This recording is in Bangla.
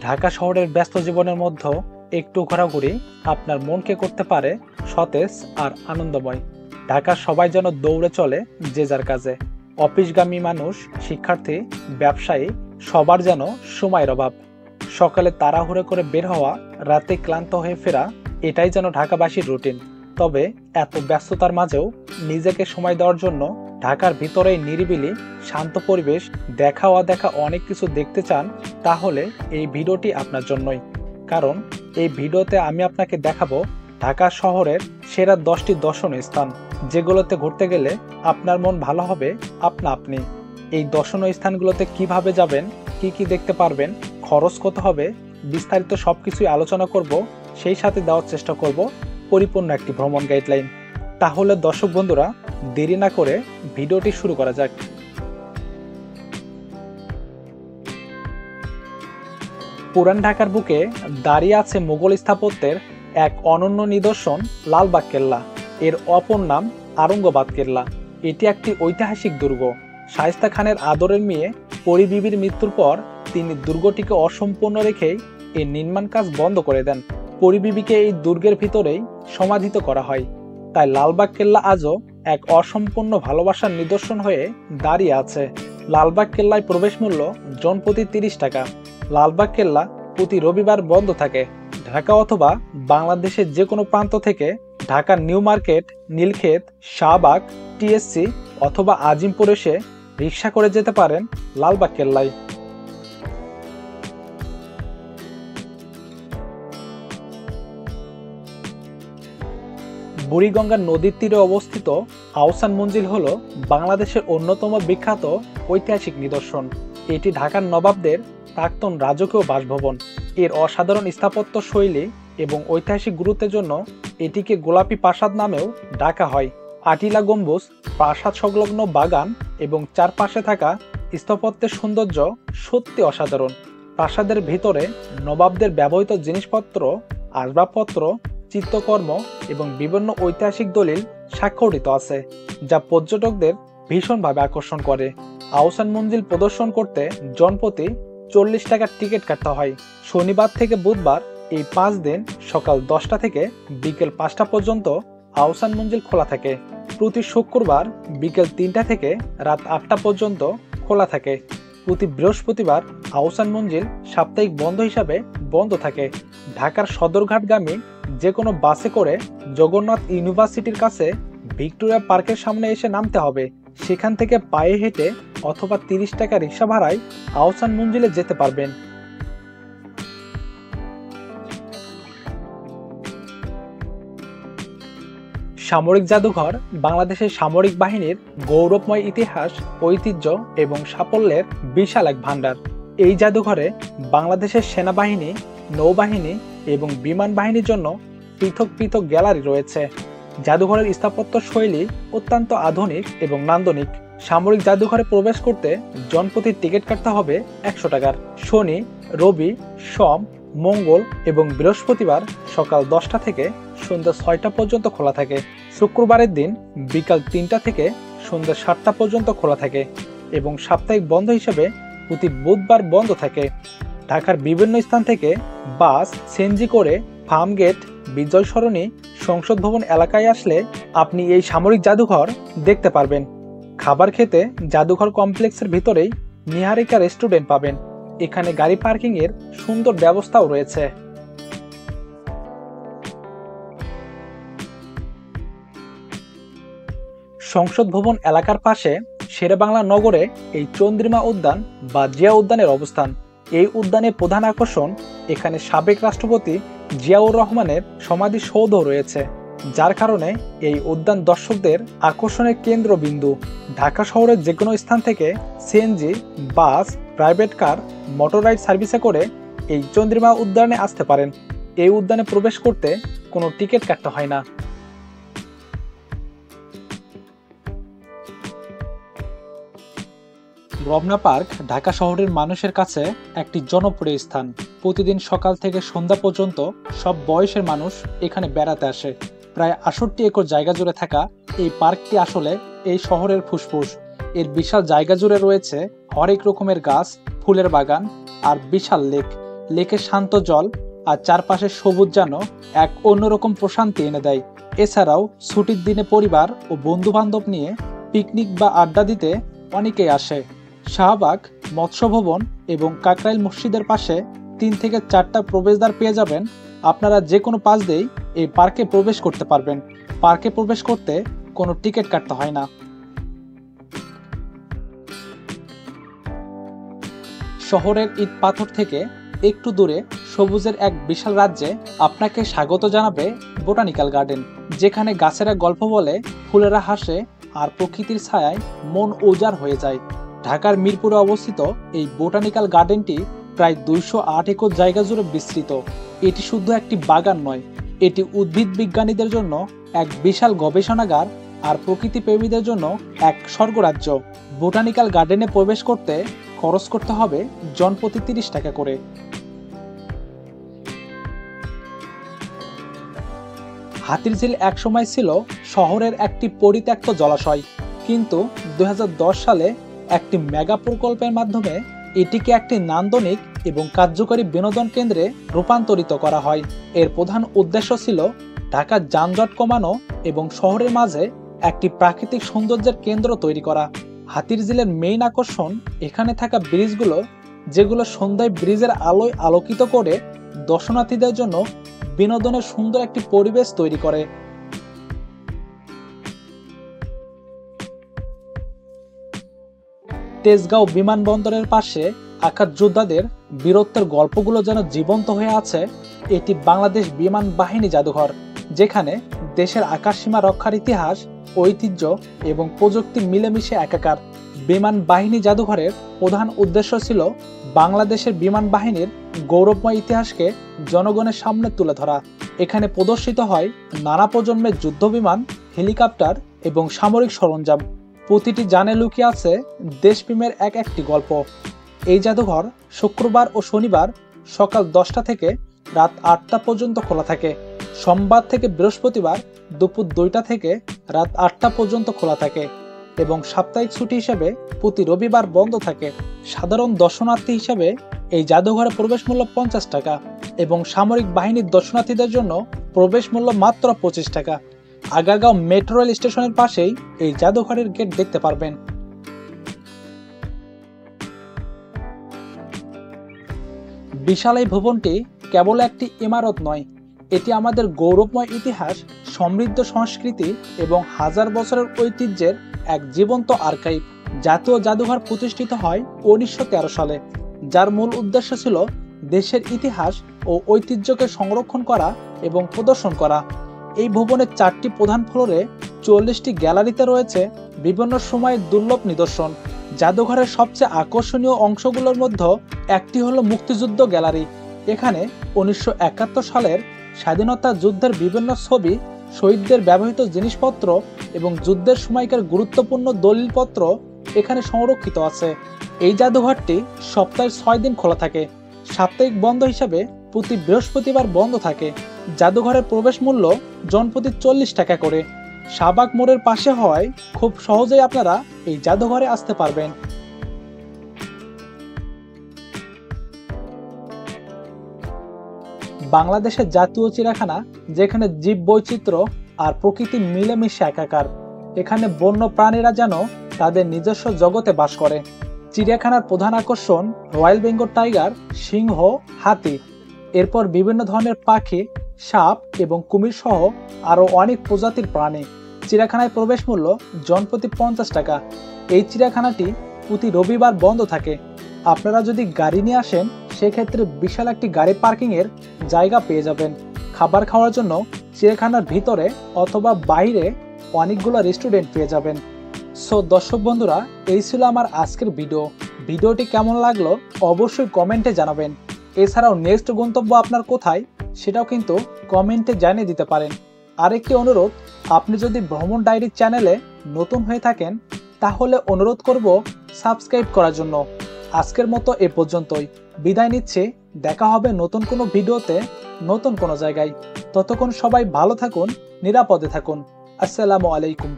ঢাকা শহরের ব্যস্ত জীবনের মধ্যে একটু ঘোরাঘুরি আপনার মনকে করতে পারে সতেজ আর আনন্দময়। ঢাকার সবাই যেন দৌড়ে চলে যে যার কাজে। অফিসগামী মানুষ, শিক্ষার্থী, ব্যবসায়ী, সবার যেন সময়ের অভাব। সকালে তাড়াহুড়ো করে বের হওয়া, রাতে ক্লান্ত হয়ে ফেরা, এটাই যেন ঢাকাবাসীর রুটিন। তবে এত ব্যস্ততার মাঝেও নিজেকে সময় দেওয়ার জন্য ঢাকার ভিতরেই নিরিবিলি শান্ত পরিবেশ, দেখা অদেখা অনেক কিছু দেখতে চান, তাহলে এই ভিডিওটি আপনার জন্যই। কারণ এই ভিডিওতে আমি আপনাকে দেখাবো ঢাকা শহরের সেরা 10টি দর্শনীয় স্থান, যেগুলোতে ঘুরতে গেলে আপনার মন ভালো হবে আপনা আপনি। এই দর্শনীয় স্থানগুলোতে কিভাবে যাবেন, কি কি দেখতে পারবেন, খরচ কত হবে, বিস্তারিত সবকিছুই আলোচনা করব। সেই সাথে দেওয়ার চেষ্টা করব পরিপূর্ণ একটি ভ্রমণ গাইডলাইন। তাহলে দর্শক বন্ধুরা, দেরি না করে ভিডিওটি শুরু করা যাক। পুরান ঢাকার বুকে দাঁড়িয়ে আছে মুঘল স্থাপত্যের এক অনন্য নিদর্শন লালবাগ কেল্লা। এর অপর নাম আরঙ্গবাদ কেল্লা। এটি একটি ঐতিহাসিক দুর্গ। শায়েস্তা খানের আদরের মেয়ে পরী বিবির মৃত্যুর পর তিনি দুর্গটিকে অসম্পূর্ণ রেখেই এর নির্মাণ কাজ বন্ধ করে দেন। পরী বিবিকে এই দুর্গের ভিতরেই সমাধিত করা হয়। তাই লালবাগ কেল্লা আজও এক অসম্পূর্ণ ভালোবাসার নিদর্শন হয়ে দাঁড়িয়ে আছে। লালবাগ কেল্লায় প্রবেশ মূল্য জনপ্রতি 30 টাকা। লালবাগ কেল্লা প্রতি রবিবার বন্ধ থাকে। ঢাকা অথবা বাংলাদেশের যে কোনো প্রান্ত থেকে ঢাকার new market, Nilkhet, Shahbag, TSC অথবা আজিমপুর এসে রিক্সা করে যেতে পারেন লালবাগ কেল্লায়। বুড়িগঙ্গা নদীর তীরে অবস্থিত আহসান মঞ্জিল হল বাংলাদেশের অন্যতম বিখ্যাত ঐতিহাসিক নিদর্শন। এটি ঢাকার নবাবদের প্রাক্তন রাজকীয় বাসভবন। এর অসাধারণ স্থাপত্য শৈলী এবং ঐতিহাসিক গুরুত্বের জন্য এটিকে গোলাপি প্রাসাদ নামেও ডাকা হয়। আটিলা গম্বুজ, প্রাসাদ সংলগ্ন বাগান এবং চারপাশে থাকা স্থাপত্যের সৌন্দর্য সত্যি অসাধারণ। প্রাসাদের ভিতরে নবাবদের ব্যবহৃত জিনিসপত্র, আসবাবপত্র, চিত্রকর্ম এবং বিভিন্ন ঐতিহাসিক দলিল স্বাক্ষরিত আছে, যা পর্যটকদের ভীষণভাবে আকর্ষণ করে। আহসান মঞ্জিল প্রদর্শন করতে জনপ্রতি 40 টাকার টিকিট কাটতে হয়। শনিবার থেকে বুধবার এই 5 দিন সকাল 10টা থেকে বিকেল 5টা পর্যন্ত আহসান মঞ্জিল খোলা থাকে। প্রতি শুক্রবার বিকেল 3টা থেকে রাত 8টা পর্যন্ত খোলা থাকে। প্রতি বৃহস্পতিবার আহসান মঞ্জিল সাপ্তাহিক বন্ধ হিসাবে বন্ধ থাকে। ঢাকার সদরঘাটগামী যে কোনো বাসে করে জগন্নাথ ইউনিভার্সিটির কাছে ভিক্টোরিয়া পার্কের সামনে এসে নামতে হবে। সেখান থেকে পায়ে হেঁটে অথবা 30 টাকা রিক্সা ভাড়ায় আহসান মঞ্জিলে যেতে পারবেন। সামরিক জাদুঘর বাংলাদেশের সামরিক বাহিনীর গৌরবময় ইতিহাস, ঐতিহ্য এবং সাফল্যের বিশাল এক ভাণ্ডার। এই জাদুঘরে বাংলাদেশের সেনাবাহিনী, নৌবাহিনী এবং বিমান বাহিনীর জন্য পৃথক পৃথক গ্যালারি রয়েছে। জাদুঘরের স্থাপত্য শৈলী অত্যন্ত আধুনিক এবং নান্দনিক। সামরিক জাদুঘরে প্রবেশ করতে জনপ্রতি টিকিট কাটতে হবে 100 টাকার। শনি, রবি, সোম, মঙ্গল এবং বৃহস্পতিবার সকাল 10টা থেকে সন্ধ্যা 6টা পর্যন্ত খোলা থাকে। শুক্রবারের দিন বিকাল 3টা থেকে সন্ধ্যা 7টা পর্যন্ত খোলা থাকে এবং সাপ্তাহিক বন্ধ হিসেবে প্রতি বুধবার বন্ধ থাকে। ঢাকার বিভিন্ন স্থান থেকে বাস, সিএনজি করে ফার্মগেট, বিজয় সরণি, সংসদ ভবন এলাকায় আসলে আপনি এই সামরিক জাদুঘর দেখতে পারবেন। খাবার খেতে জাদুঘর কমপ্লেক্সের ভিতরেই নিহারিকা রেস্টুরেন্ট পাবেন। এখানে গাড়ি পার্কিং এর সুন্দর ব্যবস্থাও রয়েছে। সংসদ ভবন এলাকার পাশে শেরেবাংলা নগরে এই চন্দ্রিমা উদ্যান বা জিয়া উদ্যানের অবস্থান। এই উদ্যানের প্রধান আকর্ষণ এখানে সাবেক রাষ্ট্রপতি জিয়াউর রহমানের সমাধিসৌধ রয়েছে, যার কারণে এই উদ্যান দর্শকদের আকর্ষণের কেন্দ্রবিন্দু। ঢাকা শহরের যে কোনো স্থান থেকে সিএনজি, বাস, প্রাইভেট কার, মোটর রাইড সার্ভিসে করে এই চন্দ্রিমা উদ্যানে আসতে পারেন। এই উদ্যানে প্রবেশ করতে কোনো টিকিট কাটতে হয় না। রমনা পার্ক ঢাকা শহরের মানুষের কাছে একটি জনপ্রিয় স্থান। প্রতিদিন সকাল থেকে সন্ধ্যা পর্যন্ত সব বয়সের মানুষ এখানে বেড়াতে আসে। প্রায় ৬৮ একর জায়গা জুড়ে থাকা এই পার্কটি আসলে এই শহরের ফুসফুস। এর বিশাল জায়গা জুড়ে রয়েছে হরেক রকমের গাছ, ফুলের বাগান আর বিশাল লেক। লেকের শান্ত জল আর চারপাশের সবুজ যেন এক অন্যরকম প্রশান্তি এনে দেয়। এছাড়াও ছুটির দিনে পরিবার ও বন্ধু বান্ধব নিয়ে পিকনিক বা আড্ডা দিতে অনেকেই আসে। শাহবাগ, মৎস্য ভবন এবং কাকরাইল মসজিদের পাশে 3 থেকে 4টা প্রবেশদ্বার পেয়ে যাবেন। আপনারা যে কোনো পাশ দিয়েই এই পার্কে প্রবেশ করতে পারবেন। পার্কে প্রবেশ করতে কোনো টিকিট কাটতে হয় না। শহরের ইট পাথর থেকে একটু দূরে সবুজের এক বিশাল রাজ্যে আপনাকে স্বাগত জানাবে বোটানিক্যাল গার্ডেন, যেখানে গাছেরা গল্প বলে, ফুলেরা হাসে আর প্রকৃতির ছায়ায় মন উজাড় হয়ে যায়। ঢাকার মিরপুরে অবস্থিত এই বোটানিক্যাল গার্ডেনটি প্রায় 208 একর জায়গা জুড়ে বিস্তৃত। এটি শুধু একটি বাগান নয়, এটি উদ্ভিদ বিজ্ঞানীদের জন্য এক বিশাল গবেষণাগার আর প্রকৃতি প্রেমীদের জন্য এক স্বর্গরাজ্য। বোটানিক্যাল গার্ডেনে প্রবেশ করতে খরচ করতে হবে জনপ্রতি 30 টাকা করে। হাতিরঝিল একসময় ছিল শহরের একটি পরিত্যক্ত জলাশয়, কিন্তু 2010 সালে একটি মেগা প্রকল্পের মাধ্যমে এটিকে একটি নান্দনিক এবং কার্যকরী বিনোদন কেন্দ্রে রূপান্তরিত করা হয়। এর প্রধান উদ্দেশ্য ছিল ঢাকার যানজট কমানো এবং শহরের মাঝে একটি প্রাকৃতিক সৌন্দর্যের কেন্দ্র তৈরি করা। হাতিরঝিলের মেইন আকর্ষণ এখানে থাকা ব্রিজগুলো, যেগুলো সন্ধ্যায় ব্রিজের আলোয় আলোকিত করে দর্শনার্থীদের জন্য বিনোদনের সুন্দর একটি পরিবেশ তৈরি করে। তেজগাঁও বিমানবন্দরের পাশে আকাশ যোদ্ধাদের বীরত্বের গল্পগুলো যেন জীবন্ত হয়ে আছে। এটি বাংলাদেশ বিমান বাহিনী জাদুঘর, যেখানে দেশের আকাশসীমা রক্ষার ইতিহাস, ঐতিহ্য এবং প্রযুক্তি মিলেমিশে একাকার। বিমান বাহিনী জাদুঘরের প্রধান উদ্দেশ্য ছিল বাংলাদেশের বিমান বাহিনীর গৌরবময় ইতিহাসকে জনগণের সামনে তুলে ধরা। এখানে প্রদর্শিত হয় নানা প্রজন্মের যুদ্ধ বিমান, হেলিকপ্টার এবং সামরিক সরঞ্জাম। প্রতিটি যানে লুকিয়ে আছে দেশপ্রেমের এক একটি গল্প। এই জাদুঘর শুক্রবার ও শনিবার সকাল 10টা থেকে রাত 8টা পর্যন্ত খোলা থাকে। সোমবার থেকে বৃহস্পতিবার দুপুর 2টা থেকে রাত 8টা পর্যন্ত খোলা থাকে এবং সাপ্তাহিক ছুটি হিসেবে প্রতি রবিবার বন্ধ থাকে। সাধারণ দর্শনার্থী হিসেবে এই জাদুঘরে প্রবেশ মূল্য 50 টাকা এবং সামরিক বাহিনীর দর্শনার্থীদের জন্য প্রবেশ মূল্য মাত্র 25 টাকা। আগারগাঁও মেট্রো রেল স্টেশনের পাশেই এই জাদুঘরের গেট দেখতে পারবেন। বিশাল এই ভবনটি কেবল একটি ইমারত নয়, এটি আমাদের গৌরবময় ইতিহাস, সমৃদ্ধ সংস্কৃতি এবং হাজার বছরের ঐতিহ্যের এক জীবন্ত আর্কাইভ। জাতীয় জাদুঘর প্রতিষ্ঠিত হয় 1913 সালে, যার মূল উদ্দেশ্য ছিল দেশের ইতিহাস ও ঐতিহ্যকে সংরক্ষণ করা এবং প্রদর্শন করা। এই ভবনের 4টি প্রধান ফ্লোরে 40টি গ্যালারিতে রয়েছে বিভিন্ন সময়ের দুর্লভ নিদর্শন। জাদুঘরের সবচেয়ে আকর্ষণীয় অংশগুলোর মধ্যে একটি হলো মুক্তিযুদ্ধ গ্যালারি। এখানে 1971 সালের স্বাধীনতা যুদ্ধের বিভিন্ন ছবি, শহীদদের ব্যবহৃত জিনিসপত্র এবং যুদ্ধের সময়কার গুরুত্বপূর্ণ দলিলপত্র এখানে সংরক্ষিত আছে। এই জাদুঘরটি সপ্তাহে 6 দিন খোলা থাকে। সাপ্তাহিক বন্ধ হিসাবে প্রতি বৃহস্পতিবার বন্ধ থাকে। জাদুঘরের প্রবেশ মূল্য জনপ্রতি 40 টাকা করে। শাহবাগ মোড়ের পাশে হওয়ায় খুব সহজেই আপনারা এই জাদুঘরে আসতে পারবেন। বাংলাদেশের জাতীয় চিড়িয়াখানা, যেখানে জীব বৈচিত্র্য আর প্রকৃতি মিলেমিশে একাকার। এখানে বন্য প্রাণীরা যেন তাদের নিজস্ব জগতে বাস করে। চিড়িয়াখানার প্রধান আকর্ষণ রয়্যাল বেঙ্গল টাইগার, সিংহ, হাতি। এরপর বিভিন্ন ধরনের পাখি, সাপ এবং কুমির সহ আরও অনেক প্রজাতির প্রাণী। চিড়িয়াখানায় প্রবেশ মূল্য জনপ্রতি 50 টাকা। এই চিড়িয়াখানাটি প্রতি রবিবার বন্ধ থাকে। আপনারা যদি গাড়ি নিয়ে আসেন, সেক্ষেত্রে বিশাল একটি গাড়ি পার্কিংয়ের জায়গা পেয়ে যাবেন। খাবার খাওয়ার জন্য চিড়িয়াখানার ভিতরে অথবা বাইরে অনেকগুলো রেস্টুরেন্ট পেয়ে যাবেন। সো দর্শক বন্ধুরা, এই ছিল আমার আজকের ভিডিওটি কেমন লাগলো অবশ্যই কমেন্টে জানাবেন। এছাড়াও নেক্সট গন্তব্য আপনার কোথায়, সেটাও কিন্তু কমেন্টে জানিয়ে দিতে পারেন। আরেকটি অনুরোধ, আপনি যদি ভ্রমণ ডায়েরি চ্যানেলে নতুন হয়ে থাকেন, তাহলে অনুরোধ করব সাবস্ক্রাইব করার জন্য। আজকের মতো এ পর্যন্তই, বিদায় নিচ্ছি। দেখা হবে নতুন কোনো ভিডিওতে, নতুন কোনো জায়গায়। ততক্ষণ সবাই ভালো থাকুন, নিরাপদে থাকুন। আসসালামু আলাইকুম।